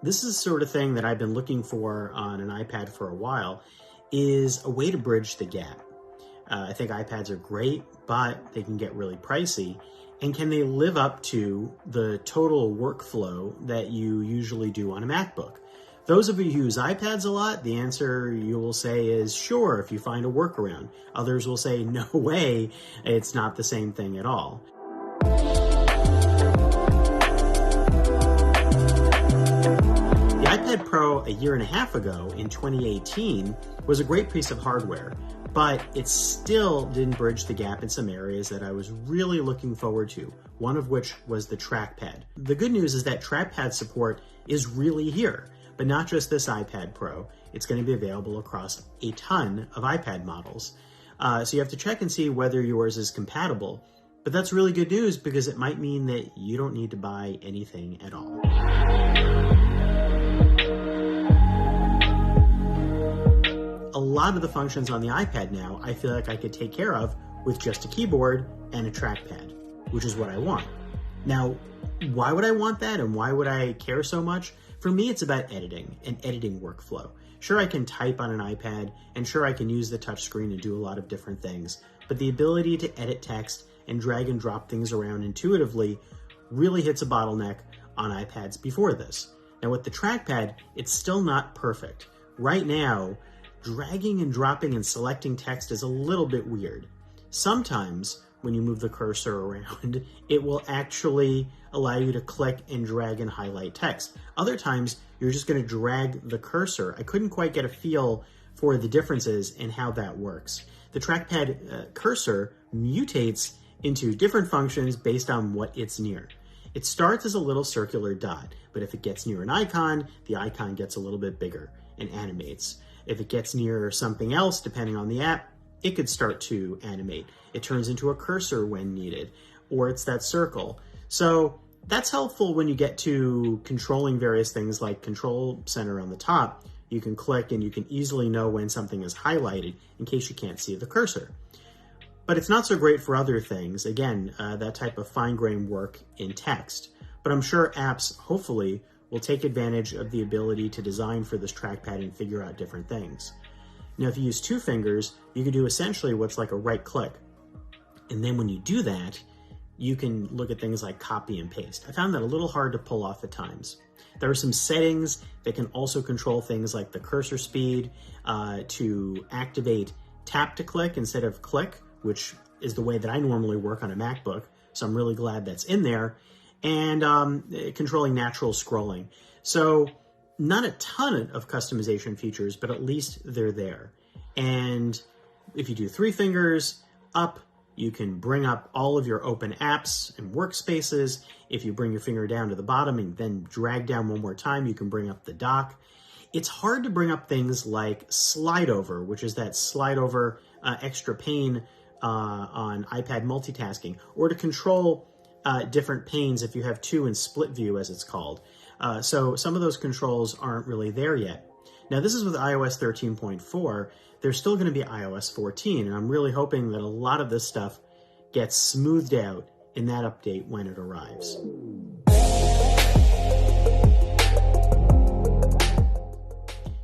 This is the sort of thing that I've been looking for on an iPad for a while, is a way to bridge the gap. I think iPads are great, but they can get really pricey. And can they live up to the total workflow that you usually do on a MacBook? Those of you who use iPads a lot, the answer you will say is sure, if you find a workaround. Others will say, no way, it's not the same thing at all. The iPad Pro a year and a half ago, in 2018, was a great piece of hardware, but it still didn't bridge the gap in some areas that I was really looking forward to, one of which was the trackpad. The good news is that trackpad support is really here, but not just this iPad Pro. It's going to be available across a ton of iPad models. So you have to check and see whether yours is compatible, but that's really good news because it might mean that you don't need to buy anything at all. A lot of the functions on the iPad now, I feel like I could take care of with just a keyboard and a trackpad, which is what I want. Now, why would I want that and why would I care so much? For me, it's about editing and editing workflow. Sure, I can type on an iPad, and sure, I can use the touchscreen and do a lot of different things, but the ability to edit text and drag and drop things around intuitively really hits a bottleneck on iPads before this. Now, with the trackpad, it's still not perfect. Right now, dragging and dropping and selecting text is a little bit weird. Sometimes, when you move the cursor around, it will actually allow you to click and drag and highlight text. Other times, you're just going to drag the cursor. I couldn't quite get a feel for the differences in how that works. The trackpad cursor mutates into different functions based on what it's near. It starts as a little circular dot, but if it gets near an icon, the icon gets a little bit bigger and animates. If it gets near something else, depending on the app, it could start to animate. It turns into a cursor when needed, or it's that circle. So that's helpful when you get to controlling various things like Control Center on the top. You can click and you can easily know when something is highlighted in case you can't see the cursor. But it's not so great for other things. Again, that type of fine-grained work in text. But I'm sure apps, hopefully, will take advantage of the ability to design for this trackpad and figure out different things. Now, if you use two fingers, you can do essentially what's like a right click. And then when you do that, you can look at things like copy and paste. I found that a little hard to pull off at times. There are some settings that can also control things like the cursor speed, to activate tap to click instead of click, which is the way that I normally work on a MacBook. So I'm really glad that's in there. And controlling natural scrolling. So not a ton of customization features, but at least they're there. And if you do three fingers up, you can bring up all of your open apps and workspaces. If you bring your finger down to the bottom and then drag down one more time, you can bring up the dock. It's hard to bring up things like slide over, which is that slide over extra pane on iPad multitasking, or to control different panes if you have two in split view, as it's called. So some of those controls aren't really there yet. Now, this is with iOS 13.4. There's still going to be iOS 14, and I'm really hoping that a lot of this stuff gets smoothed out in that update when it arrives.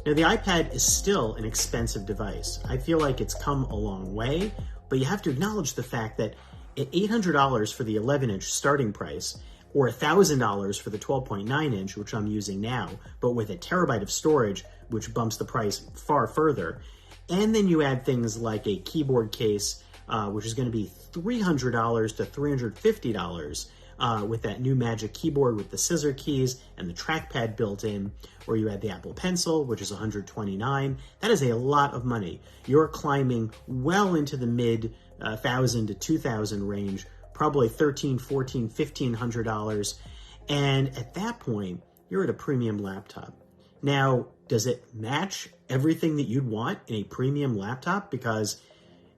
Now, the iPad is still an expensive device. I feel like it's come a long way, but you have to acknowledge the fact that at $800 for the 11-inch starting price, or $1,000 for the 12.9-inch, which I'm using now, but with a terabyte of storage, which bumps the price far further, and then you add things like a keyboard case, which is going to be $300 to $350 with that new Magic Keyboard with the scissor keys and the trackpad built in, or you add the Apple Pencil, which is $129. That is a lot of money. You're climbing well into the mid $1,000 to $2,000 range, probably $1,300, $1,400, $1,500. And at that point, you're at a premium laptop. Now, does it match everything that you'd want in a premium laptop? Because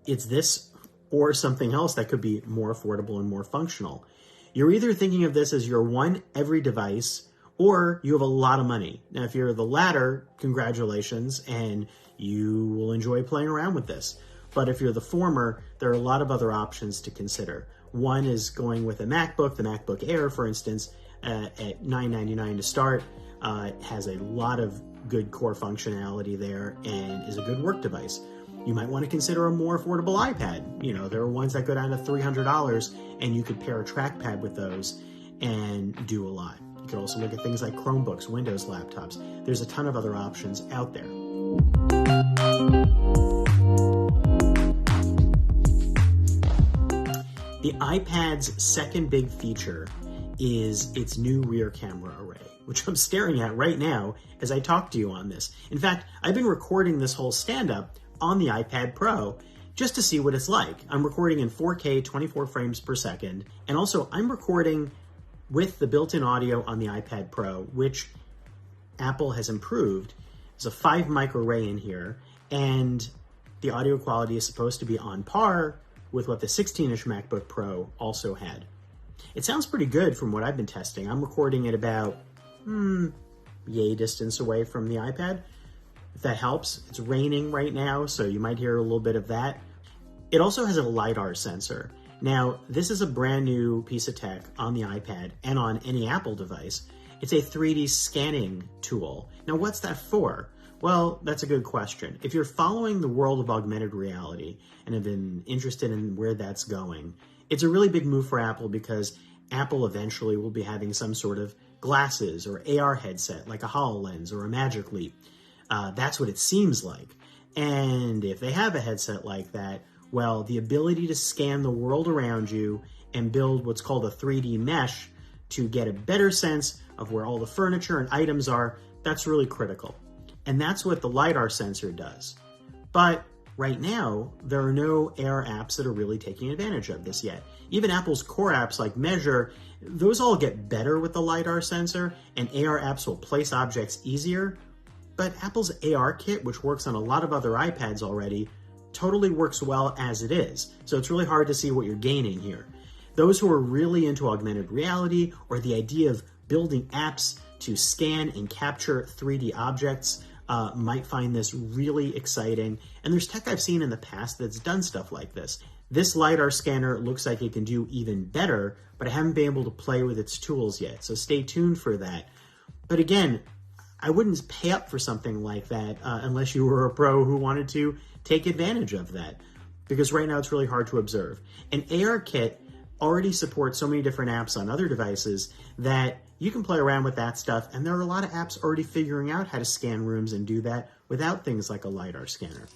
it's this or something else that could be more affordable and more functional. You're either thinking of this as your one every device, or you have a lot of money. Now, if you're the latter, congratulations, and you will enjoy playing around with this. But if you're the former, there are a lot of other options to consider. One is going with a MacBook, the MacBook Air, for instance, at $999 to start. It has a lot of good core functionality there and is a good work device. You might want to consider a more affordable iPad. You know, there are ones that go down to $300 and you could pair a trackpad with those and do a lot. You could also look at things like Chromebooks, Windows laptops. There's a ton of other options out there. The iPad's second big feature is its new rear camera array, which I'm staring at right now as I talk to you on this. In fact, I've been recording this whole stand-up on the iPad Pro just to see what it's like. I'm recording in 4K, 24 frames per second, and also I'm recording with the built-in audio on the iPad Pro, which Apple has improved. There's a 5 mic array in here, and the audio quality is supposed to be on par with what the 16-inch MacBook Pro also had. It sounds pretty good from what I've been testing. I'm recording at about yay distance away from the iPad, if that helps. It's raining right now, so you might hear a little bit of that. It also has a LiDAR sensor. Now, this is a brand new piece of tech on the iPad and on any Apple device. It's a 3D scanning tool. Now, what's that for? Well, that's a good question. If you're following the world of augmented reality and have been interested in where that's going, it's a really big move for Apple because Apple eventually will be having some sort of glasses or AR headset like a HoloLens or a Magic Leap. That's what it seems like. And if they have a headset like that, well, the ability to scan the world around you and build what's called a 3D mesh to get a better sense of where all the furniture and items are, that's really critical. And that's what the LiDAR sensor does. But right now, there are no AR apps that are really taking advantage of this yet. Even Apple's core apps like Measure, those all get better with the LiDAR sensor, and AR apps will place objects easier. But Apple's AR kit, which works on a lot of other iPads already, totally works well as it is. So it's really hard to see what you're gaining here. Those who are really into augmented reality or the idea of building apps to scan and capture 3D objects might find this really exciting. And there's tech I've seen in the past that's done stuff like this. This LiDAR scanner looks like it can do even better, but I haven't been able to play with its tools yet. So stay tuned for that. But again, I wouldn't pay up for something like that unless you were a pro who wanted to take advantage of that, because right now it's really hard to observe. An AR kit already supports so many different apps on other devices that you can play around with that stuff, and there are a lot of apps already figuring out how to scan rooms and do that without things like a LiDAR scanner.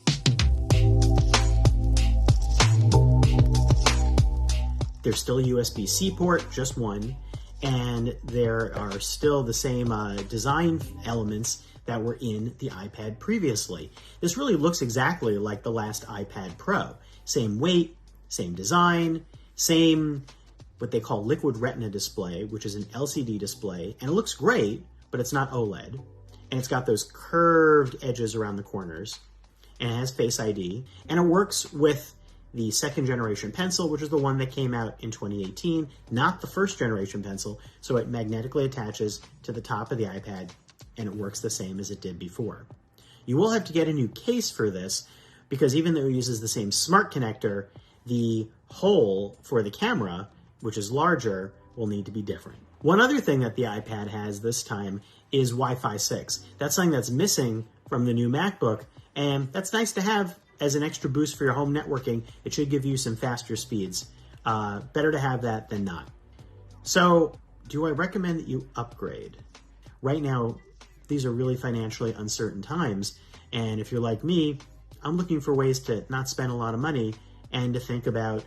There's still a USB-C port, just one, and there are still the same design elements that were in the iPad previously. This really looks exactly like the last iPad Pro. Same weight, same design, same what they call liquid retina display, which is an LCD display, and it looks great, but it's not OLED. And it's got those curved edges around the corners, and it has Face ID, and it works with the second generation pencil, which is the one that came out in 2018, not the first generation pencil, so it magnetically attaches to the top of the iPad, and it works the same as it did before. You will have to get a new case for this, because even though it uses the same smart connector, the hole for the camera, which is larger, will need to be different. One other thing that the iPad has this time is Wi-Fi 6. That's something that's missing from the new MacBook, and that's nice to have as an extra boost for your home networking. It should give you some faster speeds. Better to have that than not. So, do I recommend that you upgrade? Right now, these are really financially uncertain times, and if you're like me, I'm looking for ways to not spend a lot of money and to think about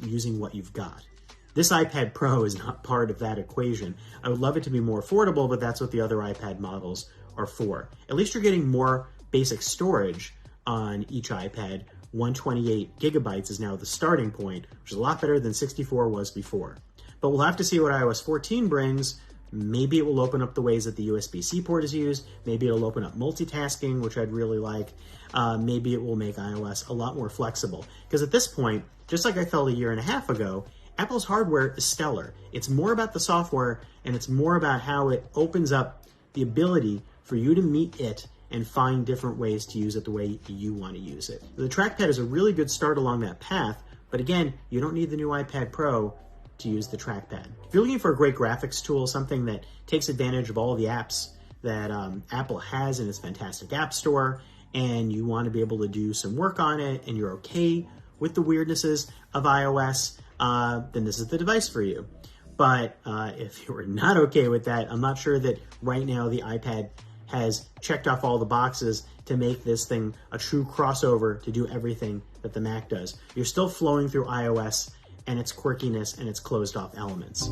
using what you've got. This iPad Pro is not part of that equation. I would love it to be more affordable, but that's what the other iPad models are for. At least you're getting more basic storage on each iPad. 128 gigabytes is now the starting point, which is a lot better than 64 was before. But we'll have to see what iOS 14 brings. Maybe it will open up the ways that the USB-C port is used. Maybe it'll open up multitasking, which I'd really like. Maybe it will make iOS a lot more flexible. Because at this point, just like I felt a year and a half ago, Apple's hardware is stellar. It's more about the software, and it's more about how it opens up the ability for you to meet it and find different ways to use it the way you want to use it. The trackpad is a really good start along that path, but again, you don't need the new iPad Pro to use the trackpad. If you're looking for a great graphics tool, something that takes advantage of all the apps that Apple has in its fantastic App Store, and you want to be able to do some work on it, and you're okay with the weirdnesses of iOS, then this is the device for you. But if you're not okay with that, I'm not sure that right now the iPad has checked off all the boxes to make this thing a true crossover to do everything that the Mac does. You're still flowing through iOS and its quirkiness and its closed off elements.